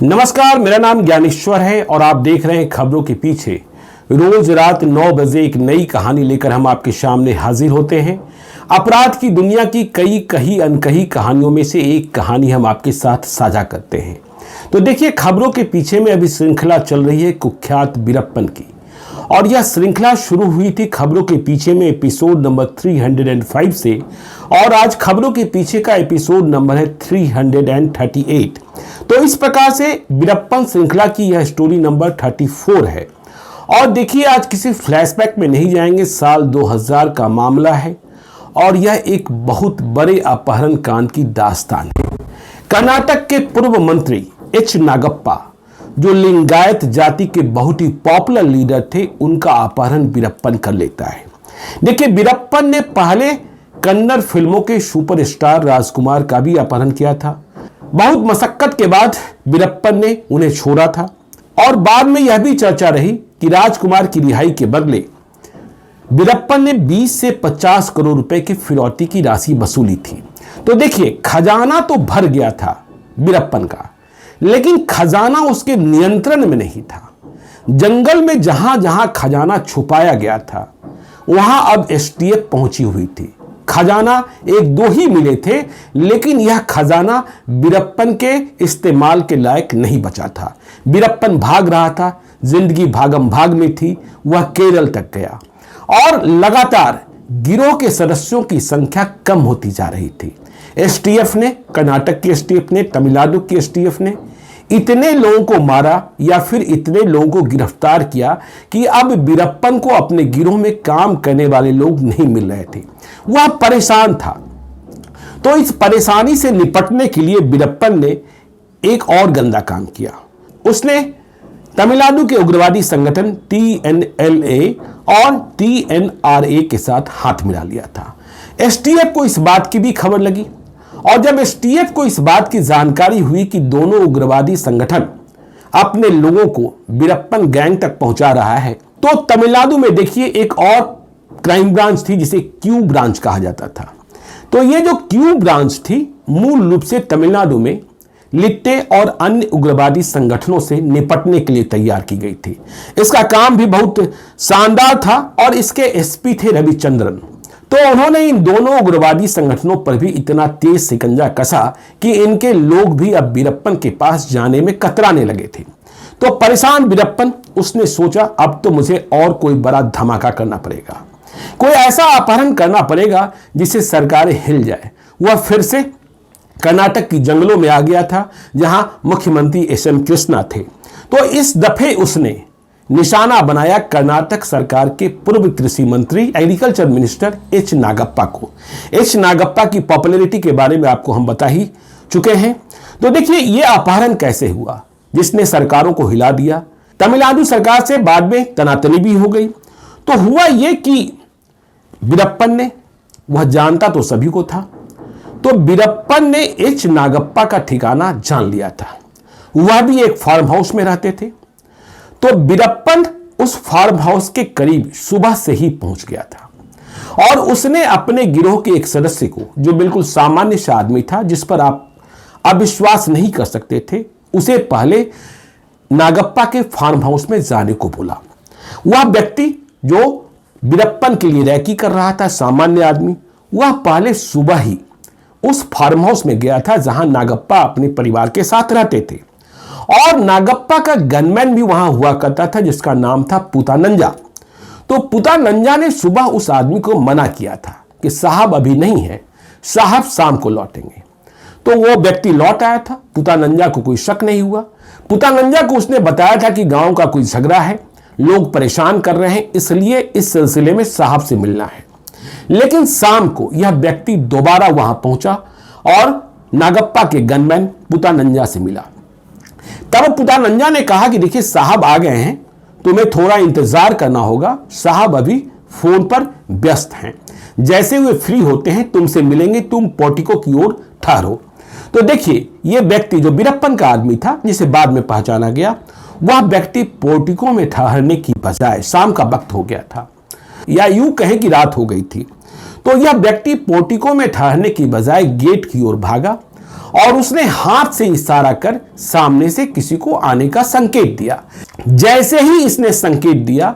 नमस्कार, मेरा नाम ज्ञानेश्वर है और आप देख रहे हैं खबरों के पीछे। रोज रात 9 बजे एक नई कहानी लेकर हम आपके सामने हाजिर होते हैं। अपराध की दुनिया की कई कही अनकही कहानियों में से एक कहानी हम आपके साथ साझा करते हैं। तो देखिए, खबरों के पीछे में अभी श्रृंखला चल रही है कुख्यात वीरप्पन की, और यह श्रृंखला शुरू हुई थी खबरों के पीछे में एपिसोड नंबर 305 से, और आज खबरों के पीछे का एपिसोड नंबर है 338। तो इस प्रकार से वीरप्पन श्रृंखला की यह स्टोरी नंबर 34 है। और देखिए, आज किसी फ्लैशबैक में नहीं जाएंगे, साल 2000 का मामला है और यह एक बहुत बड़े अपहरण कांड की दास्तान है। कर्नाटक के पूर्व मंत्री एच नागप्पा, जो लिंगायत जाति के बहुत ही पॉपुलर लीडर थे, उनका अपहरण वीरप्पन कर लेता है। देखिए, वीरप्पन ने पहले कन्नड़ फिल्मों के सुपरस्टार राजकुमार का भी अपहरण किया था। बहुत मशक्कत के बाद वीरप्पन ने उन्हें छोड़ा था, और बाद में यह भी चर्चा रही कि राजकुमार की रिहाई के बदले वीरप्पन ने 20 से 50 करोड़ रुपए की फिरौती की राशि वसूली थी। तो देखिए, खजाना तो भर गया था वीरप्पन का, लेकिन खजाना उसके नियंत्रण में नहीं था। जंगल में जहां जहां खजाना छुपाया गया था, वहां अब एसटीएफ पहुंची हुई थी। खजाना एक दो ही मिले थे, लेकिन यह खजाना वीरप्पन के इस्तेमाल के लायक नहीं बचा था। वीरप्पन भाग रहा था, जिंदगी भागम भाग में थी। वह केरल तक गया और लगातार गिरोह के सदस्यों की संख्या कम होती जा रही थी। एसटीएफ ने, कर्नाटक की एसटीएफ ने, तमिलनाडु की एसटीएफ ने इतने लोगों को मारा या फिर इतने लोगों को गिरफ्तार किया कि अब वीरप्पन को अपने गिरोह में काम करने वाले लोग नहीं मिल रहे थे। वह परेशान था। तो इस परेशानी से निपटने के लिए वीरप्पन ने एक और गंदा काम किया। उसने तमिलनाडु के उग्रवादी संगठन TNLA और TNRA के साथ हाथ मिला लिया था। एसटीएफ को इस बात की भी खबर लगी, और जब एसटीएफ को इस बात की जानकारी हुई कि दोनों उग्रवादी संगठन अपने लोगों को वीरप्पन गैंग तक पहुंचा रहा है, तो तमिलनाडु में देखिए एक और क्राइम ब्रांच थी जिसे क्यू ब्रांच कहा जाता था। तो ये जो क्यू ब्रांच थी, मूल रूप से तमिलनाडु में लिट्टे और अन्य उग्रवादी संगठनों से निपटने के लिए तैयार की गई थी। इसका काम भी बहुत शानदार था और इसके एसपी थे रविचंद्रन। तो उन्होंने इन दोनों उग्रवादी संगठनों पर भी इतना तेज शिकंजा कसा कि इनके लोग भी अब वीरप्पन के पास जाने में कतराने लगे थे। तो परेशान वीरप्पन, उसने सोचा अब तो मुझे और कोई बड़ा धमाका करना पड़ेगा, कोई ऐसा अपहरण करना पड़ेगा जिससे सरकारें हिल जाए। वह फिर से कर्नाटक की जंगलों में आ गया था, जहां मुख्यमंत्री SM कृष्णा थे। तो इस दफे उसने निशाना बनाया कर्नाटक सरकार के पूर्व कृषि मंत्री, एग्रीकल्चर मिनिस्टर एच नागप्पा को। एच नागप्पा की पॉपुलैरिटी के बारे में आपको हम बता ही चुके हैं। तो देखिए, यह अपहरण कैसे हुआ जिसने सरकारों को हिला दिया। तमिलनाडु सरकार से बाद में तनातनी भी हो गई। तो हुआ यह कि वीरप्पन ने, वह जानता तो सभी को था, तो वीरप्पन ने एच नागप्पा का ठिकाना जान लिया था। वह भी एक फार्म हाउस में रहते थे। तो वीरप्पन उस फार्म हाउस के करीब सुबह से ही पहुंच गया था, और उसने अपने गिरोह के एक सदस्य को, जो बिल्कुल सामान्य सा आदमी था, जिस पर आप अविश्वास नहीं कर सकते थे, उसे पहले नागप्पा के फार्म हाउस में जाने को बोला। वह व्यक्ति जो वीरप्पन के लिए रैकी कर रहा था, सामान्य आदमी, वह पहले सुबह ही उस फार्म हाउस में गया था जहां नागप्पा अपने परिवार के साथ रहते थे। और नागप्पा का गनमैन भी वहां हुआ करता था, जिसका नाम था पुतानंजा। तो पुतानंजा ने सुबह उस आदमी को मना किया था कि साहब अभी नहीं है, साहब शाम को लौटेंगे। तो वो व्यक्ति लौट आया था। पुतानंजा को कोई शक नहीं हुआ। पुतानंजा को उसने बताया था कि गांव का कोई झगड़ा है, लोग परेशान कर रहे हैं, इसलिए इस सिलसिले में साहब से मिलना है। लेकिन शाम को यह व्यक्ति दोबारा वहां पहुंचा और नागप्पा के गनमैन पुतानंजा से मिला। तब पुतानंजा ने कहा कि देखिए, साहब आ गए हैं, तुम्हें थोड़ा इंतजार करना होगा, साहब अभी फोन पर व्यस्त हैं, जैसे वे फ्री होते हैं तुमसे मिलेंगे, तुम पोर्टिको की ओर ठहरो। तो देखिए, यह व्यक्ति जो वीरप्पन का आदमी था, जिसे बाद में पहचाना गया, वह व्यक्ति पोर्टिको में ठहरने की बजाय, शाम का वक्त हो गया था या यूं कहें कि रात हो गई थी, तो यह व्यक्ति पोर्टिको में ठहरने की बजाय गेट की ओर भागा और उसने हाथ से इशारा कर सामने से किसी को आने का संकेत दिया। जैसे ही इसने संकेत दिया,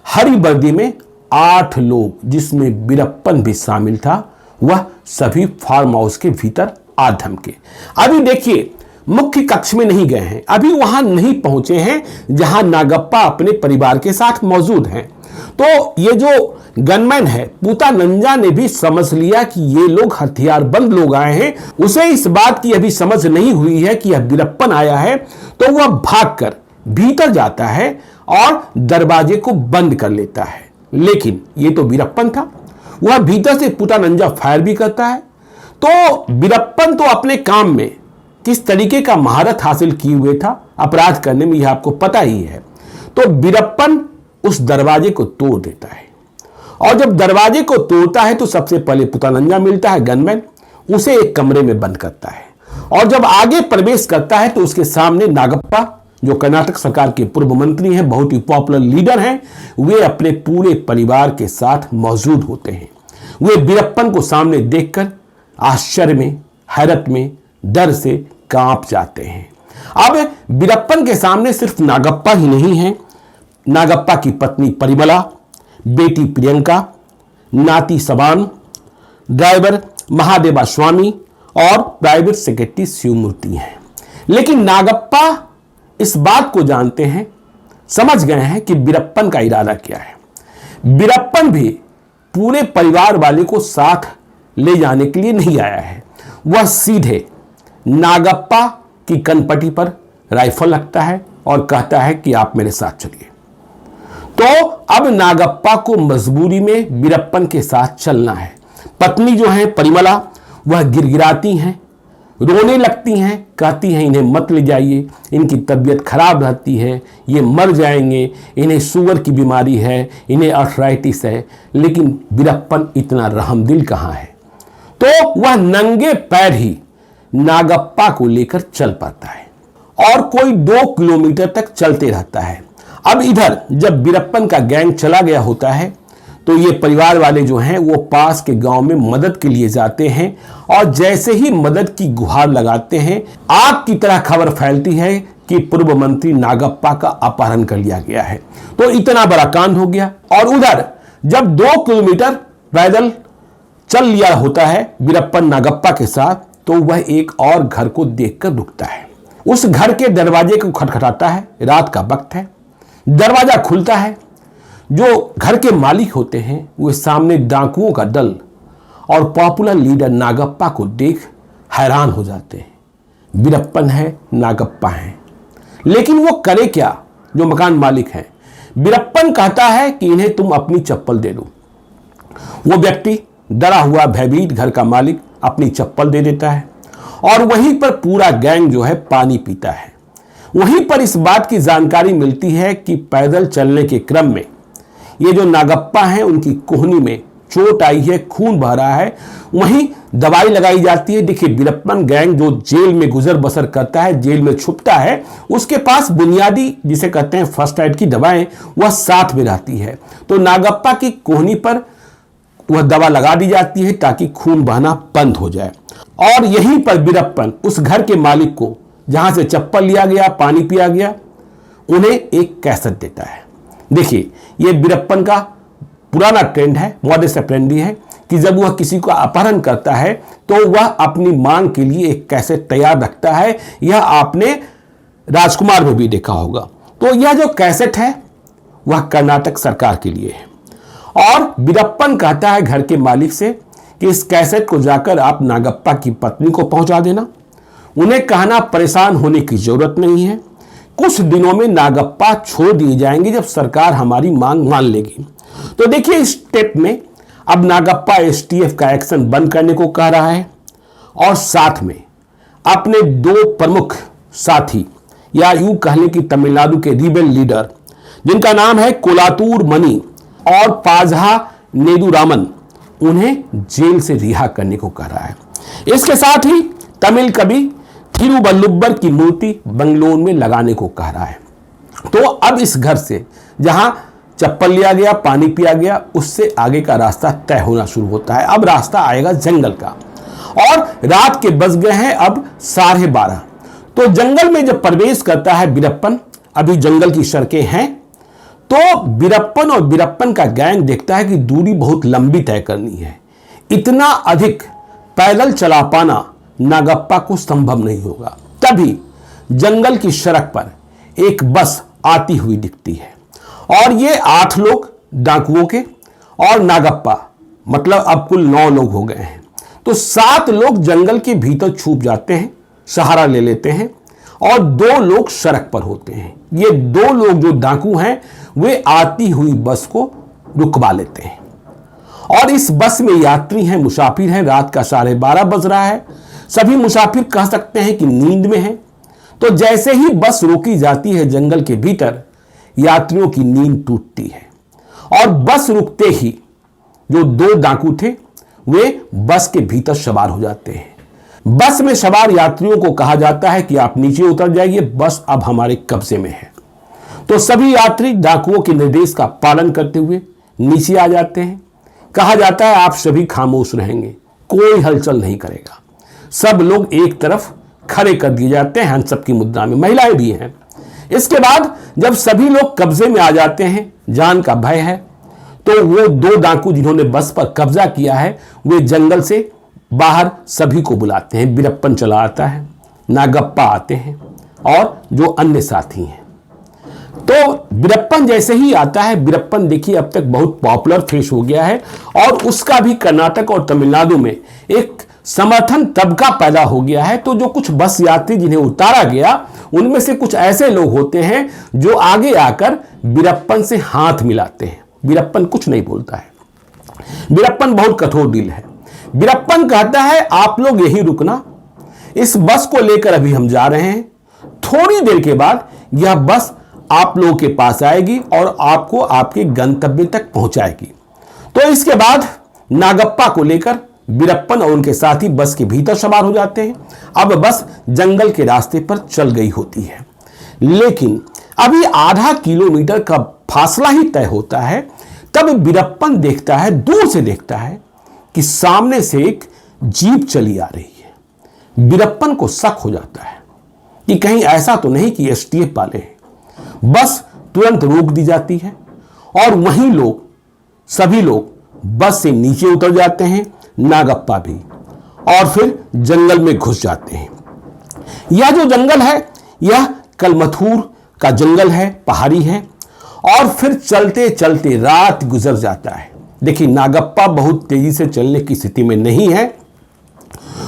हरी वर्दी में 8 लोग, जिसमें वीरप्पन भी शामिल था, वह सभी फार्म हाउस के भीतर आ धमके। अभी देखिए, मुख्य कक्ष में नहीं गए हैं, अभी वहां नहीं पहुंचे हैं जहां नागप्पा अपने परिवार के साथ मौजूद हैं। तो ये जो गनमैन है पूतानंजा ने भी समझ लिया कि ये लोग हथियारबंद लोग आए हैं। उसे इस बात की अभी समझ नहीं हुई है कि यह वीरप्पन आया है, तो वह भागकर भीतर जाता है और दरवाजे को बंद कर लेता है। लेकिन ये तो वीरप्पन था, वह भीतर से पूतानंजा फायर भी करता है। तो वीरप्पन तो अपने काम में किस तरीके का महारत हासिल किए हुए था अपराध करने में, यह आपको पता ही है। तो वीरप्पन उस दरवाजे को तोड़ देता है, और जब दरवाजे को तोड़ता है तो सबसे पहले पूतानंजा मिलता है, गनमैन, उसे एक कमरे में बंद करता है। और जब आगे प्रवेश करता है तो उसके सामने नागप्पा, जो कर्नाटक सरकार के पूर्व मंत्री हैं, बहुत ही पॉपुलर लीडर हैं, वे अपने पूरे परिवार के साथ मौजूद होते हैं। वे वीरप्पन को सामने देखकर आश्चर्य में, हैरत में, डर से कांप जाते हैं। अब वीरप्पन के सामने सिर्फ नागप्पा ही नहीं है, नागप्पा की पत्नी परिमला, बेटी प्रियंका, नाती सबान, ड्राइवर महादेवा स्वामी और प्राइवेट सेक्रेटरी शिवमूर्ति हैं। लेकिन नागप्पा इस बात को जानते हैं, समझ गए हैं कि वीरप्पन का इरादा क्या है। वीरप्पन भी पूरे परिवार वाले को साथ ले जाने के लिए नहीं आया है, वह सीधे नागप्पा की कनपटी पर राइफल रखता है और कहता है कि आप मेरे साथ चलिए। तो अब नागप्पा को मजबूरी में वीरप्पन के साथ चलना है। पत्नी जो है परिमला, वह गिड़गिड़ाती हैं, रोने लगती हैं, कहती हैं इन्हें मत ले जाइए, इनकी तबीयत खराब रहती है, ये मर जाएंगे, इन्हें शुगर की बीमारी है, इन्हें आर्थराइटिस है। लेकिन वीरप्पन इतना रहमदिल कहाँ है, तो वह नंगे पैर ही नागप्पा को लेकर चल पाता है और कोई 2 किलोमीटर तक चलते रहता है। अब इधर जब वीरप्पन का गैंग चला गया होता है तो ये परिवार वाले जो हैं वो पास के गांव में मदद के लिए जाते हैं, और जैसे ही मदद की गुहार लगाते हैं, आग की तरह खबर फैलती है कि पूर्व मंत्री नागप्पा का अपहरण कर लिया गया है। तो इतना बड़ा कांड हो गया। और उधर जब 2 किलोमीटर पैदल चल लिया होता है वीरप्पन नागप्पा के साथ, तो वह एक और घर को देखकर रुकता है। उस घर के दरवाजे को खटखटाता है, रात का वक्त है, दरवाजा खुलता है। जो घर के मालिक होते हैं वे सामने डाकुओं का दल और पॉपुलर लीडर नागप्पा को देख हैरान हो जाते हैं। वीरप्पन है, नागप्पा है, लेकिन वो करे क्या जो मकान मालिक हैं। वीरप्पन कहता है कि इन्हें तुम अपनी चप्पल दे दो। वो व्यक्ति डरा हुआ भयभीत घर का मालिक अपनी चप्पल दे देता है, और वहीं पर पूरा गैंग जो है पानी पीता है। वहीं पर इस बात की जानकारी मिलती है कि पैदल चलने के क्रम में ये जो नागप्पा हैं उनकी कोहनी में चोट आई है, खून बह रहा है, वहीं दवाई लगाई जाती है। देखिए, वीरप्पन गैंग जो जेल में गुजर बसर करता है, जेल में छुपता है, उसके पास बुनियादी जिसे कहते हैं फर्स्ट एड की दवाएं वह साथ में रहती है। तो नागप्पा की कोहनी पर वह दवा लगा दी जाती है ताकि खून बहना बंद हो जाए। और यहीं पर वीरप्पन उस घर के मालिक को, जहां से चप्पल लिया गया, पानी पिया गया, उन्हें एक कैसेट देता है। देखिए, यह वीरप्पन का पुराना ट्रेंड है, मॉडस ऑपरेंडी है कि जब वह किसी को अपहरण करता है तो वह अपनी मांग के लिए एक कैसेट तैयार रखता है। यह आपने राजकुमार में भी देखा होगा। तो यह जो कैसेट है वह कर्नाटक सरकार के लिए है, और वीरप्पन कहता है घर के मालिक से कि इस कैसेट को जाकर आप नागप्पा की पत्नी को पहुंचा देना, उन्हें कहना परेशान होने की जरूरत नहीं है, कुछ दिनों में नागप्पा छोड़ दिए जाएंगे जब सरकार हमारी मांग मान लेगी। तो देखिए, इस स्टेप में अब नागप्पा एसटीएफ का एक्शन बंद करने को कह रहा है, और साथ में अपने 2 प्रमुख साथी, या यूं कहने की तमिलनाडु के रिबेल लीडर जिनका नाम है कोलातूर मणि और पाझा नेदुरामन, उन्हें जेल से रिहा करने को कह रहा है। इसके साथ ही तमिल कवि थिरुवल्लुवर की मूर्ति बंगलोर में लगाने को कह रहा है। तो अब इस घर से जहां चप्पल लिया गया, पानी पिया गया, उससे आगे का रास्ता तय होना शुरू होता है। अब रास्ता आएगा जंगल का, और रात के बज गए हैं अब 12:30। तो जंगल में जब प्रवेश करता है बीरप्पन, अभी जंगल की सड़कें हैं, तो बीरप्पन और बीरप्पन का गैंग देखता है कि दूरी बहुत लंबी तय करनी है। इतना अधिक पैदल चला पाना नागप्पा को संभव नहीं होगा। तभी जंगल की सड़क पर एक बस आती हुई दिखती है और ये 8 लोग डाकुओं के और नागप्पा, मतलब अब कुल 9 लोग हो गए हैं। तो 7 लोग जंगल के भीतर छुप जाते हैं, सहारा ले लेते हैं और 2 लोग सड़क पर होते हैं। ये 2 लोग जो डाकू हैं वे आती हुई बस को रुकवा लेते हैं और इस बस में यात्री हैं, मुसाफिर हैं। रात का 12:30 बज रहा है। सभी मुसाफिर कह सकते हैं कि नींद में हैं। तो जैसे ही बस रोकी जाती है जंगल के भीतर, यात्रियों की नींद टूटती है और बस रुकते ही जो 2 डाकू थे वे बस के भीतर सवार हो जाते हैं। बस में सवार यात्रियों को कहा जाता है कि आप नीचे उतर जाइए, बस अब हमारे कब्जे में है। तो सभी यात्री डाकुओं के निर्देश का पालन करते हुए नीचे आ जाते हैं। कहा जाता है आप सभी खामोश रहेंगे, कोई हलचल नहीं करेगा। सब लोग एक तरफ खड़े कर दिए जाते हैं, हंस की मुद्रा में, महिलाएं भी हैं। इसके बाद जब सभी लोग कब्जे में आ जाते हैं, जान का भय है, तो वो 2 डाकू जिन्होंने बस पर कब्जा किया है वे जंगल से बाहर सभी को बुलाते हैं। बीरप्पन चला आता है, नागप्पा आते हैं और जो अन्य साथी हैं। तो बीरप्पन जैसे ही आता है, बीरप्पन देखिए अब तक बहुत पॉपुलर फेस हो गया है और उसका भी कर्नाटक और तमिलनाडु में एक समर्थन तबका पैदा हो गया है। तो जो कुछ बस यात्री जिन्हें उतारा गया उनमें से कुछ ऐसे लोग होते हैं जो आगे आकर बीरप्पन से हाथ मिलाते हैं। बीरप्पन कुछ नहीं बोलता है, बीरप्पन बहुत कठोर दिल है। बीरप्पन कहता है आप लोग यही रुकना, इस बस को लेकर अभी हम जा रहे हैं, थोड़ी देर के बाद यह बस आप लोगों के पास आएगी और आपको आपके गंतव्य तक पहुंचाएगी। तो इसके बाद नागप्पा को लेकर बीरप्पन और उनके साथी बस के भीतर सवार हो जाते हैं। अब बस जंगल के रास्ते पर चल गई होती है, लेकिन अभी आधा किलोमीटर का फासला ही तय होता है। तब बीरप्पन देखता है, दूर से देखता है कि सामने से एक जीप चली आ रही है। बीरप्पन को शक हो जाता है कि कहीं ऐसा तो नहीं कि एसटीएफ वाले हैं। बस तुरंत रोक दी जाती है और वहीं लोग, सभी लोग बस से नीचे उतर जाते हैं, नागप्पा भी, और फिर जंगल में घुस जाते हैं। यह जो जंगल है यह कलमथूर का जंगल है, पहाड़ी है। और फिर चलते चलते रात गुजर जाता है। देखिए नागप्पा बहुत तेजी से चलने की स्थिति में नहीं है,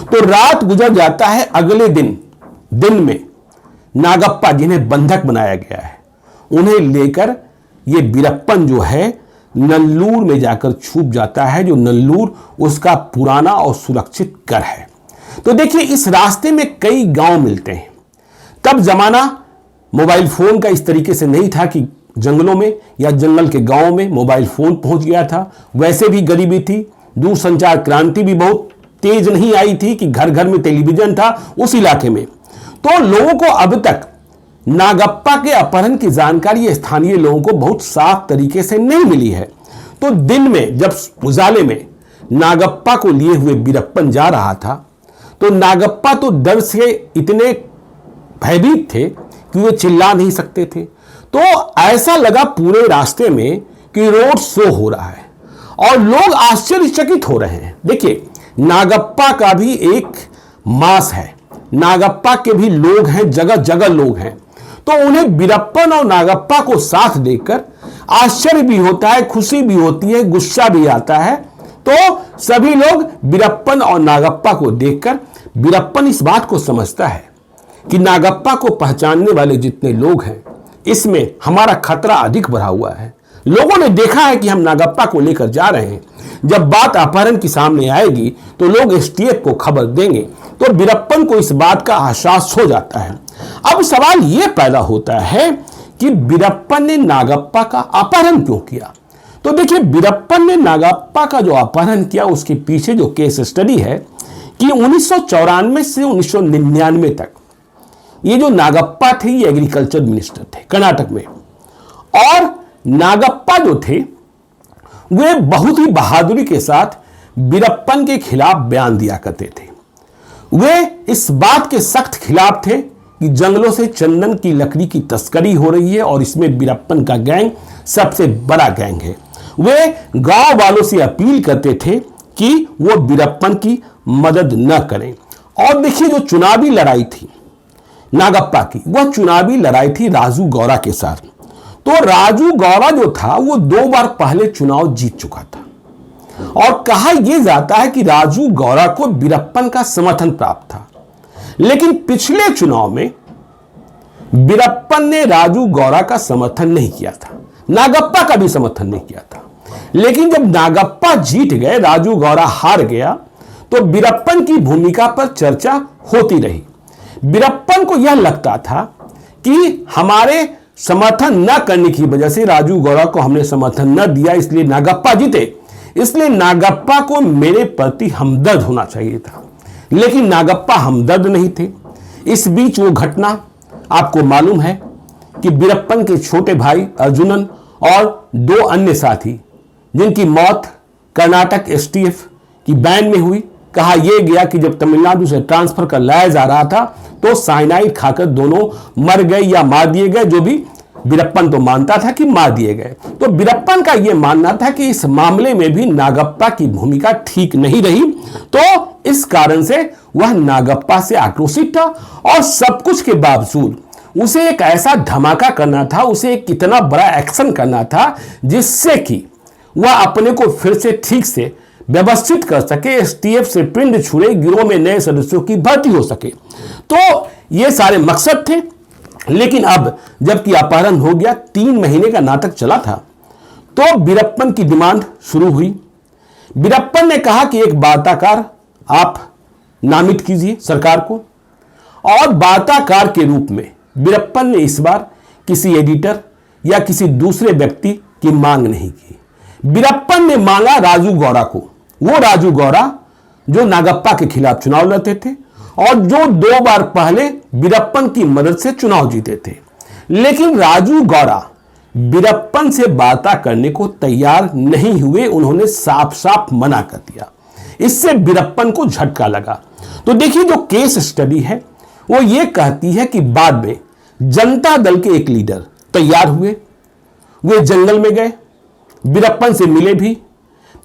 तो रात गुजर जाता है। अगले दिन में नागप्पा जिन्हें बंधक बनाया गया है उन्हें लेकर ये बीरप्पन जो है नल्लूर में जाकर छुप जाता है, जो नल्लूर उसका पुराना और सुरक्षित घर है। तो देखिए इस रास्ते में कई गांव मिलते हैं। तब जमाना मोबाइल फोन का इस तरीके से नहीं था कि जंगलों में या जंगल के गांवों में मोबाइल फोन पहुंच गया था। वैसे भी गरीबी थी, दूरसंचार क्रांति भी बहुत तेज नहीं आई थी कि घर घर में टेलीविजन था उस इलाके में। तो लोगों को अब तक नागप्पा के अपहरण की जानकारी स्थानीय लोगों को बहुत साफ तरीके से नहीं मिली है। तो दिन में जब उजाले में नागप्पा को लिए हुए बीरप्पन जा रहा था तो नागप्पा तो डर से इतने भयभीत थे कि वे चिल्ला नहीं सकते थे। तो ऐसा लगा पूरे रास्ते में कि रोड शो हो रहा है और लोग आश्चर्यचकित हो रहे हैं। देखिए नागप्पा का भी एक मास है, नागप्पा के भी लोग हैं, जगह जगह लोग हैं। तो उन्हें बीरप्पन और नागप्पा को साथ देखकर आश्चर्य भी होता है, खुशी भी होती है, गुस्सा भी आता है। तो सभी लोग बीरप्पन और नागप्पा को देखकर बीरप्पन इस बात को समझता है कि नागप्पा को पहचानने वाले जितने लोग हैं इसमें हमारा खतरा अधिक बढ़ा हुआ है। लोगों ने देखा है कि हम नागप्पा को लेकर जा रहे हैं, जब बात अपहरण की सामने आएगी तो लोग एसटीएफ को खबर देंगे। तो बीरप्पन को इस बात का एहसास हो जाता है। अब सवाल यह पैदा होता है कि बीरप्पन ने नागप्पा का अपहरण क्यों किया। तो देखिए बीरप्पन ने नागप्पा का जो अपहरण किया उसके पीछे जो केस स्टडी है कि 1994 से 1999 तक ये जो नागप्पा थे ये एग्रीकल्चर मिनिस्टर थे कर्नाटक में, और नागप्पा जो थे वे बहुत ही बहादुरी के साथ बीरप्पन के खिलाफ बयान दिया करते थे। वे इस बात के सख्त खिलाफ थे कि जंगलों से चंदन की लकड़ी की तस्करी हो रही है और इसमें बीरप्पन का गैंग सबसे बड़ा गैंग है। वे गांव वालों से अपील करते थे कि वो बीरप्पन की मदद न करें। और देखिए, जो चुनावी लड़ाई थी नागप्पा की, वह चुनावी लड़ाई थी राजू गौरा के साथ। तो राजू गौरा जो था वो 2 बार पहले चुनाव जीत चुका था और कहा यह जाता है कि राजू गौरा को बीरप्पन का समर्थन प्राप्त था। लेकिन पिछले चुनाव में बीरप्पन ने राजू गौरा का समर्थन नहीं किया था, नागप्पा का भी समर्थन नहीं किया था। लेकिन जब नागप्पा जीत गए, राजू गौरा हार गया, तो बीरप्पन की भूमिका पर चर्चा होती रही। बीरप्पन को यह लगता था कि हमारे समर्थन न करने की वजह से राजू गौरा को हमने समर्थन न दिया, इसलिए नागप्पा जीते, इसलिए नागप्पा को मेरे प्रति हमदर्द होना चाहिए था। लेकिन नागप्पा हमदर्द नहीं थे। इस बीच वो घटना आपको मालूम है कि बीरप्पन के छोटे भाई अर्जुनन और 2 अन्य साथी जिनकी मौत कर्नाटक एसटीएफ की वैन में हुई। कहा यह गया कि जब तमिलनाडु से ट्रांसफर कर लाया जा रहा था तो साइनाइड खाकर दोनों मर गए या मार दिए गए, जो भी बीरप्पन तो मानता था कि मार दिए गए। तो बीरप्पन का यह मानना था कि इस मामले में भी नागप्पा की भूमिका ठीक नहीं रही, तो इस कारण से वह नागप्पा से आक्रोशित था और सब कुछ के बावजूद उसे एक ऐसा धमाका करना था, उसे एक कितना बड़ा एक्शन करना था जिससे कि वह अपने को फिर से ठीक से व्यवस्थित कर सके, एसटीएफ से पिंड छुड़े, गिरोह में नए सदस्यों की भर्ती हो सके। तो ये सारे मकसद थे। लेकिन अब जबकि अपहरण हो गया, 3 महीने का नाटक चला था, तो बीरप्पन की डिमांड शुरू हुई। बीरप्पन ने कहा कि एक वार्ताकार आप नामित कीजिए सरकार को, और वार्ताकार के रूप में बीरप्पन ने इस बार किसी एडिटर या किसी दूसरे व्यक्ति की मांग नहीं की। बीरप्पन ने मांगा राजू गौरा को, वो राजू गौरा जो नागप्पा के खिलाफ चुनाव लड़ते थे और जो 2 बार पहले बीरप्पन की मदद से चुनाव जीते थे। लेकिन राजू गौरा बीरप्पन से बात करने को तैयार नहीं हुए, उन्होंने साफ साफ मना कर दिया। इससे बीरप्पन को झटका लगा। तो देखिए, जो केस स्टडी है वो ये कहती है कि बाद में जनता दल के एक लीडर तैयार हुए, वे जंगल में गए, बीरप्पन से मिले भी।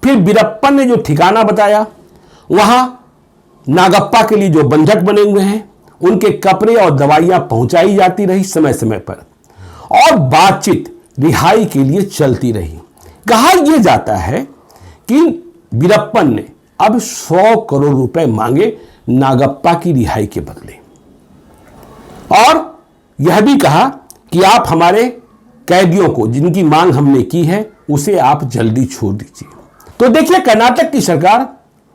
फिर बीरप्पन ने जो ठिकाना बताया, वहां नागप्पा के लिए जो बंधक बने हुए हैं उनके कपड़े और दवाइयां पहुंचाई जाती रही समय समय पर, और बातचीत रिहाई के लिए चलती रही। कहा यह जाता है कि बीरप्पन ने अब 100 करोड़ रुपए मांगे नागप्पा की रिहाई के बदले, और यह भी कहा कि आप हमारे कैदियों को जिनकी मांग हमने की है उसे आप जल्दी छोड़ दीजिए। तो देखिए, कर्नाटक की सरकार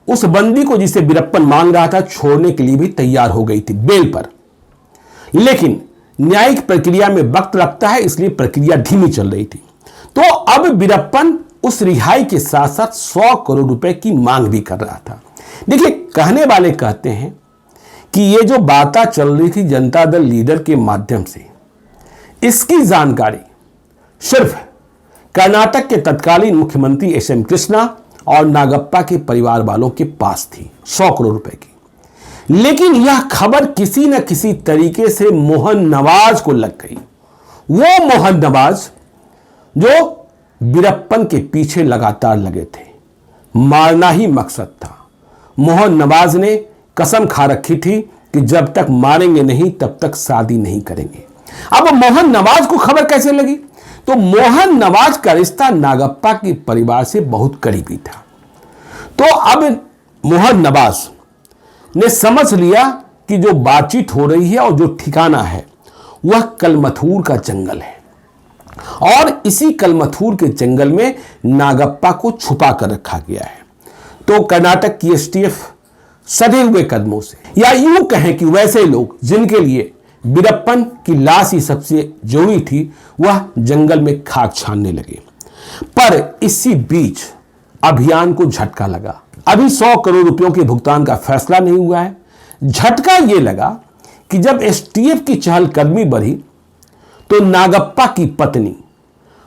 उस बंदी को जिसे बीरप्पन मांग रहा था छोड़ने के लिए भी तैयार हो गई थी बेल पर। लेकिन न्यायिक प्रक्रिया में वक्त लगता है, इसलिए प्रक्रिया धीमी चल रही थी। तो अब बीरप्पन उस रिहाई के साथ साथ 100 करोड़ रुपए की मांग भी कर रहा था। देखिए, कहने वाले कहते हैं कि ये जो बातें चल रही थी जनता दल लीडर के माध्यम से, इसकी जानकारी सिर्फ कर्नाटक के तत्कालीन मुख्यमंत्री एसएम कृष्णा और नागप्पा के परिवार वालों के पास थी, 100 करोड़ रुपए की। लेकिन यह खबर किसी न किसी तरीके से मोहन नवाज को लग गई। वो मोहन नवाज जो बीरप्पन के पीछे लगातार लगे थे, मारना ही मकसद था। मोहन नवाज ने कसम खा रखी थी कि जब तक मारेंगे नहीं तब तक शादी नहीं करेंगे। अब मोहन नवाज को खबर कैसे लगी? तो मोहन नवाज का रिश्ता नागप्पा के परिवार से बहुत करीबी था। तो अब मोहन नवाज ने समझ लिया कि जो बातचीत हो रही है और जो ठिकाना है वह कलमथूर का जंगल है, और इसी कलमथूर के जंगल में नागप्पा को छुपा कर रखा गया है। तो कर्नाटक की एसटीएफ सधे हुए कदमों से, या यूं कहें कि वैसे लोग जिनके लिए बीरप्पन की लाश ही सबसे जरूरी थी, वह जंगल में खाक छानने लगे। पर इसी बीच अभियान को झटका लगा। अभी 100 करोड़ रुपयों के भुगतान का फैसला नहीं हुआ है। झटका यह लगा कि जब एसटीएफ की चहलकदमी बढ़ी तो नागप्पा की पत्नी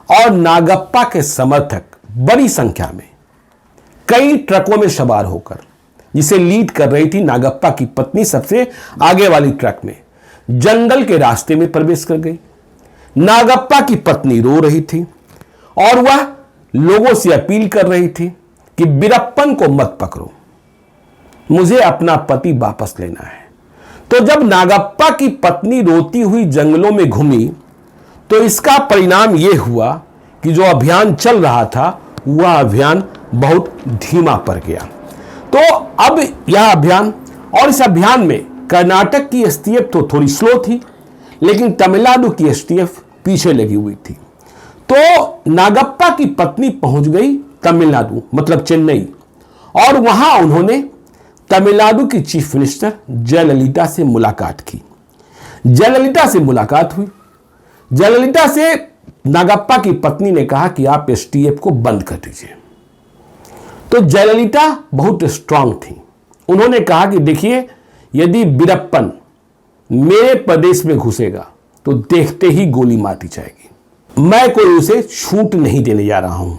और नागप्पा के समर्थक बड़ी संख्या में कई ट्रकों में सवार होकर जिसे लीड कर रही थी नागप्पा की पत्नी सबसे आगे वाली ट्रक में, जंगल के रास्ते में प्रवेश कर गई। नागप्पा की पत्नी रो रही थी और वह लोगों से अपील कर रही थी कि वीरप्पन को मत पकड़ो, मुझे अपना पति वापस लेना है। तो जब नागप्पा की पत्नी रोती हुई जंगलों में घूमी तो इसका परिणाम यह हुआ कि जो अभियान चल रहा था वह अभियान बहुत धीमा पड़ गया। तो अब यह अभियान, और इस अभियान में कर्नाटक की एसटीएफ तो थोड़ी स्लो थी, लेकिन तमिलनाडु की एसटीएफ पीछे लगी हुई थी। तो नागप्पा की पत्नी पहुंच गई तमिलनाडु, मतलब चेन्नई, और वहां उन्होंने तमिलनाडु की चीफ मिनिस्टर जयललिता से मुलाकात की। जयललिता से मुलाकात हुई। जयललिता से नागप्पा की पत्नी ने कहा कि आप एसटीएफ को बंद कर दीजिए। तो जयललिता बहुत स्ट्रांग थी। उन्होंने कहा कि देखिए, यदि वीरप्पन मेरे प्रदेश में घुसेगा तो देखते ही गोली मार दी जाएगी। मैं कोई उसे छूट नहीं देने जा रहा हूं,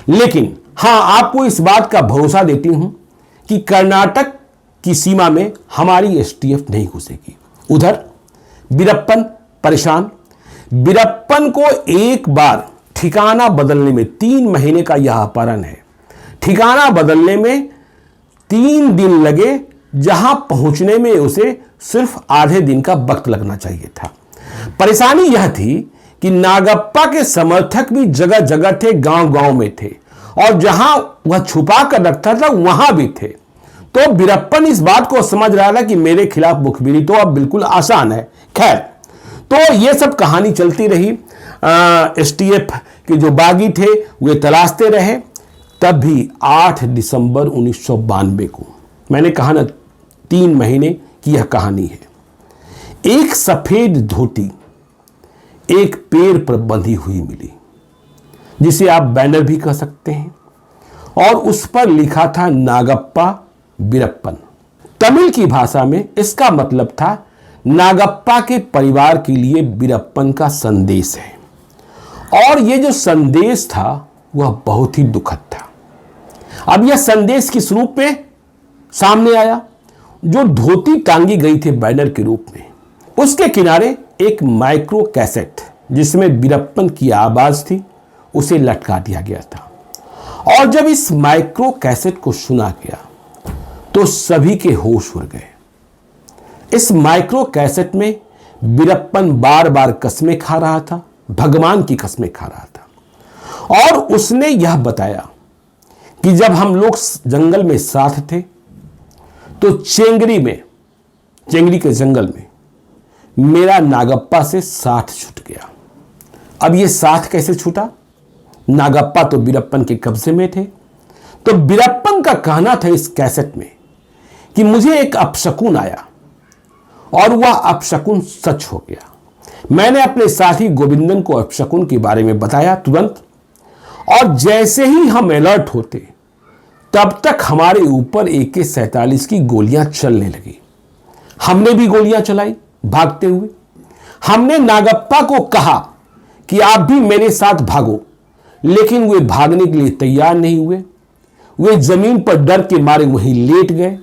लेकिन हां, आपको इस बात का भरोसा देती हूं कि कर्नाटक की सीमा में हमारी एसटीएफ नहीं घुसेगी। उधर वीरप्पन परेशान। वीरप्पन को एक बार ठिकाना बदलने में 3 महीने का यह अपहरण है, ठिकाना बदलने में 3 दिन लगे, जहां पहुंचने में उसे सिर्फ आधे दिन का वक्त लगना चाहिए था। परेशानी यह थी कि नागप्पा के समर्थक भी जगह जगह थे, गांव गांव में थे, और जहां वह छुपा कर रखता था वहां भी थे। तो वीरप्पन इस बात को समझ रहा था कि मेरे खिलाफ मुखबिरी तो अब बिल्कुल आसान है। खैर, तो ये सब कहानी चलती रही। एसटीएफ के जो बागी थे वे तलाशते रहे। तब भी 8 दिसंबर 1992 को, मैंने कहा ना 3 महीने की यह कहानी है, एक सफेद धोती एक पेड़ पर बंधी हुई मिली, जिसे आप बैनर भी कह सकते हैं, और उस पर लिखा था नागप्पा वीरप्पन। तमिल की भाषा में इसका मतलब था नागप्पा के परिवार के लिए वीरप्पन का संदेश है। और यह जो संदेश था वह बहुत ही दुखद था। अब यह संदेश किस रूप में सामने आया? जो धोती टांगी गई थी बैनर के रूप में, उसके किनारे एक माइक्रो कैसेट जिसमें वीरप्पन की आवाज थी, उसे लटका दिया गया था। और जब इस माइक्रो कैसेट को सुना गया तो सभी के होश उड़ गए। इस माइक्रो कैसेट में वीरप्पन बार बार कस्में खा रहा था, भगवान की कस्में खा रहा था, और उसने यह बताया कि जब हम लोग जंगल में साथ थे तो चेंगरी के जंगल में मेरा नागप्पा से साथ छूट गया। अब यह साथ कैसे छूटा? नागप्पा तो वीरप्पन के कब्जे में थे। तो वीरप्पन का कहना था इस कैसेट में कि मुझे एक अपशकुन आया, और वह अपशकुन सच हो गया। मैंने अपने साथी गोविंदन को अपशकुन के बारे में बताया तुरंत, और जैसे ही हम अलर्ट होते तब तक हमारे ऊपर AK-47 की गोलियां चलने लगी। हमने भी गोलियां चलाई भागते हुए। हमने नागप्पा को कहा कि आप भी मेरे साथ भागो, लेकिन वे भागने के लिए तैयार नहीं हुए। वे जमीन पर डर के मारे वहीं लेट गए।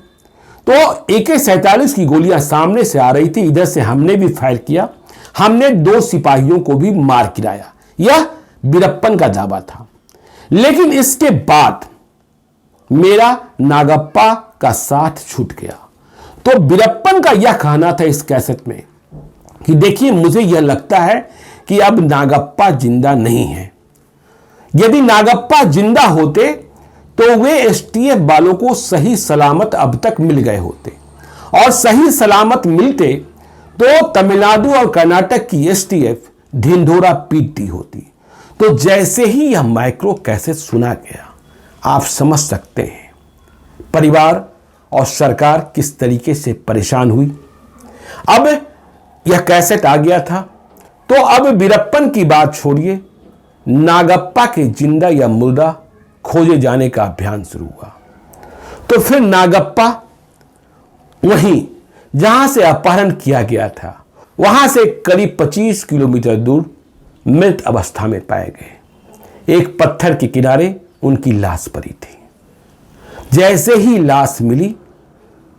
तो AK-47 की गोलियां सामने से आ रही थी, इधर से हमने भी फायर किया। हमने 2 सिपाहियों को भी मार गिराया। यह वीरप्पन का दावा था। लेकिन इसके बाद मेरा नागप्पा का साथ छूट गया। तो वीरप्पन का यह कहना था इस कैसेट में कि देखिए, मुझे यह लगता है कि अब नागप्पा जिंदा नहीं है। यदि नागप्पा जिंदा होते तो वे एसटीएफ वालों को सही सलामत अब तक मिल गए होते, और सही सलामत मिलते तो तमिलनाडु और कर्नाटक की एसटीएफ ढिंढोरा पीटती होती। तो जैसे ही यह माइक्रो कैसेट सुना गया, आप समझ सकते हैं परिवार और सरकार किस तरीके से परेशान हुई। अब यह कैसेट आ गया था, तो अब वीरप्पन की बात छोड़िए, नागप्पा के जिंदा या मुर्दा खोजे जाने का अभियान शुरू हुआ। तो फिर नागप्पा वहीं जहां से अपहरण किया गया था, वहां से करीब 25 किलोमीटर दूर मृत अवस्था में पाए गए। एक पत्थर के किनारे उनकी लाश पड़ी थी। जैसे ही लाश मिली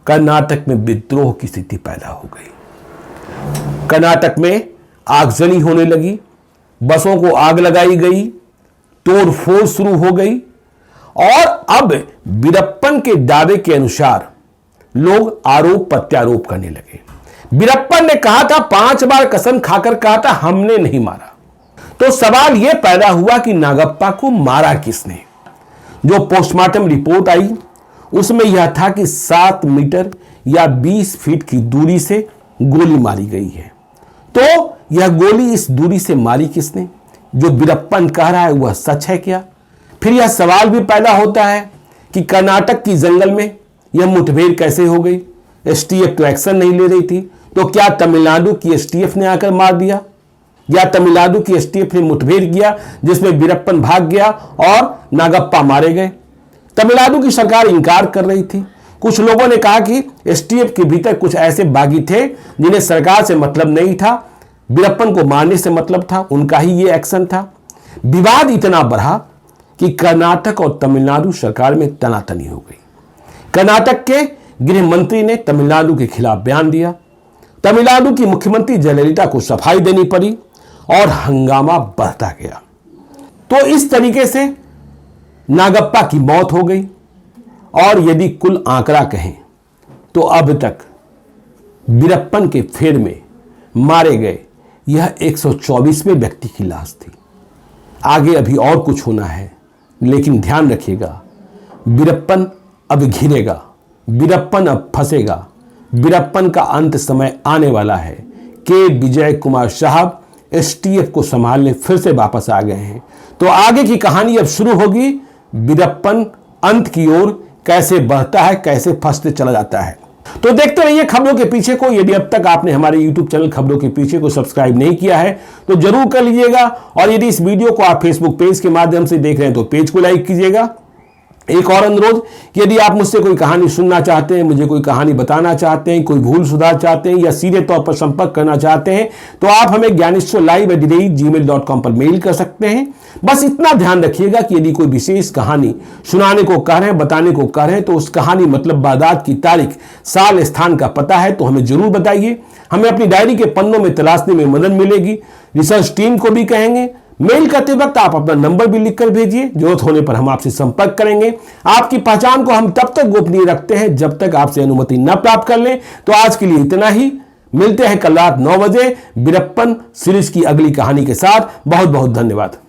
कर्नाटक में विद्रोह की स्थिति पैदा हो गई। कर्नाटक में आगजनी होने लगी, बसों को आग लगाई गई, तोड़फोड़ शुरू हो गई और अब वीरप्पन के दावे के अनुसार लोग आरोप प्रत्यारोप करने लगे। वीरप्पन ने कहा था, 5 बार कसम खाकर कहा था हमने नहीं मारा। तो सवाल यह पैदा हुआ कि नागप्पा को मारा किसने। जो पोस्टमार्टम रिपोर्ट आई उसमें यह था कि 7 मीटर या 20 फीट की दूरी से गोली मारी गई है। तो यह गोली इस दूरी से मारी किसने? जो वीरप्पन कह रहा है वह सच है क्या? फिर यह सवाल भी पैदा होता है कि कर्नाटक की जंगल में यह मुठभेड़ कैसे हो गई? एसटीएफ तो एक्शन नहीं ले रही थी, तो क्या तमिलनाडु की एसटीएफ ने आकर मार दिया या तमिलनाडु की एसटीएफ ने मुठभेड़ किया जिसमें वीरप्पन भाग गया और नागप्पा मारे गए? तमिलनाडु की सरकार इंकार कर रही थी। कुछ लोगों ने कहा कि एसटीएफ के भीतर कुछ ऐसे बागी थे जिन्हें सरकार से मतलब नहीं था, वीरप्पन को मारने से मतलब था, उनका ही ये एक्शन था। विवाद इतना बढ़ा कि कर्नाटक और तमिलनाडु सरकार में तनातनी हो गई। कर्नाटक के गृह मंत्री ने तमिलनाडु के खिलाफ बयान दिया, तमिलनाडु की मुख्यमंत्री जयललिता को सफाई देनी पड़ी और हंगामा बढ़ता गया। तो इस तरीके से नागप्पा की मौत हो गई और यदि कुल आंकड़ा कहें तो अब तक वीरप्पन के फेर में मारे गए यह 124वें व्यक्ति की लाश थी। आगे अभी और कुछ होना है, लेकिन ध्यान रखिएगा, वीरप्पन अब घिरेगा, वीरप्पन अब फंसेगा, वीरप्पन का अंत समय आने वाला है। के विजय कुमार साहब एसटीएफ को संभालने फिर से वापस आ गए हैं। तो आगे की कहानी अब शुरू होगी, वीरप्पन अंत की ओर कैसे बढ़ता है, कैसे फंसते चला जाता है। तो देखते रहिए खबरों के पीछे को। यदि अब तक आपने हमारे YouTube चैनल खबरों के पीछे को सब्सक्राइब नहीं किया है तो जरूर कर लीजिएगा, और यदि इस वीडियो को आप फेसबुक पेज के माध्यम से देख रहे हैं तो पेज को लाइक कीजिएगा। एक और अनुरोध, यदि आप मुझसे कोई कहानी सुनना चाहते हैं, मुझे कोई कहानी बताना चाहते हैं, कोई भूल सुधार चाहते हैं या सीधे तौर पर संपर्क करना चाहते हैं तो आप हमें gyaneshwarlive@gmail.com पर मेल कर सकते हैं। बस इतना ध्यान रखिएगा कि यदि कोई विशेष कहानी सुनाने को कह रहे हैं, बताने को कह रहे हैं, तो उस कहानी मतलब वारदात की तारीख, साल, स्थान का पता है तो हमें जरूर बताइए। हमें अपनी डायरी के पन्नों में तलाशने में मदद मिलेगी। रिसर्च टीम को भी कहेंगे, मेल करते वक्त आप अपना नंबर भी लिखकर भेजिए, जरूरत होने पर हम आपसे संपर्क करेंगे। आपकी पहचान को हम तब तक गोपनीय रखते हैं जब तक आपसे अनुमति न प्राप्त कर लें। तो आज के लिए इतना ही, मिलते हैं कल रात 9 बजे वीरप्पन सीरीज की अगली कहानी के साथ। बहुत बहुत धन्यवाद।